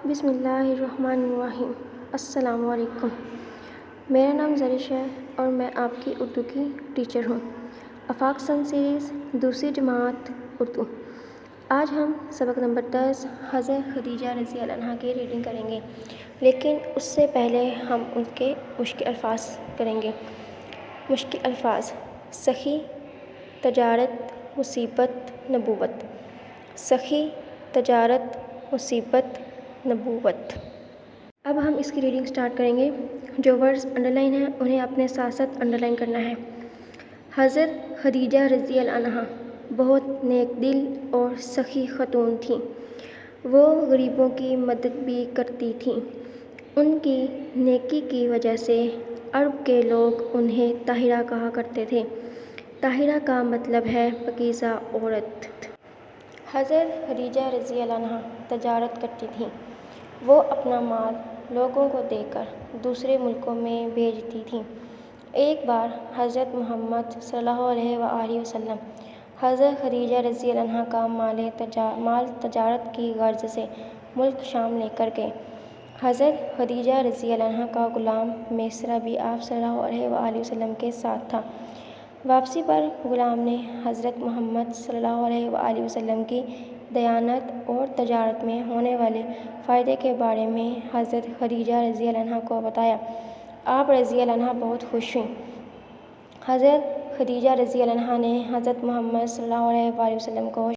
بسم اللہ الرحمن الرحیم۔ السلام علیکم۔ میرا نام زرش ہے اور میں آپ کی اردو کی ٹیچر ہوں۔ آفاق سن سیریز دوسری جماعت اردو۔ آج ہم سبق نمبر 10 حضرت خدیجہ رضی اللہ عنہا کی ریڈنگ کریں گے، لیکن اس سے پہلے ہم ان کے مشکل الفاظ کریں گے۔ مشکل الفاظ: سخی، تجارت، مصیبت، نبوت۔ سخی، تجارت، مصیبت، نبوت۔ اب ہم اس کی ریڈنگ سٹارٹ کریں گے۔ جو ورڈز انڈر لائن ہیں انہیں اپنے ساتھ ساتھ انڈر لائن کرنا ہے۔ حضرت خدیجہ رضی اللہ عنہا بہت نیک دل اور سخی خاتون تھیں۔ وہ غریبوں کی مدد بھی کرتی تھیں۔ ان کی نیکی کی وجہ سے عرب کے لوگ انہیں طاہرہ کہا کرتے تھے۔ طاہرہ کا مطلب ہے پاکیزہ عورت۔ حضرت خدیجہ رضی اللہ عنہا تجارت کرتی تھیں۔ وہ اپنا مال لوگوں کو دے کر دوسرے ملکوں میں بھیجتی تھیں۔ ایک بار حضرت محمد صلی اللہ علیہ وآلہ وسلم حضرت خدیجہ رضی اللہ عنہا کا مال تجارت کی غرض سے ملک شام لے کر گئے۔ حضرت خدیجہ رضی اللہ عنہا کا غلام میسرہ بھی آپ صلی اللہ علیہ وآلہ وسلم کے ساتھ تھا۔ واپسی پر غلام نے حضرت محمد صلی اللہ علیہ وآلہ وسلم کی دیانت اور تجارت میں ہونے والے فائدے کے بارے میں حضرت خدیجہ رضی اللہ عنہا کو بتایا۔ آپ رضی اللہ عنہا بہت خوش ہوئیں۔ حضرت خدیجہ رضی اللہ عنہا نے حضرت محمد صلی اللہ علیہ وآلہ وسلم کو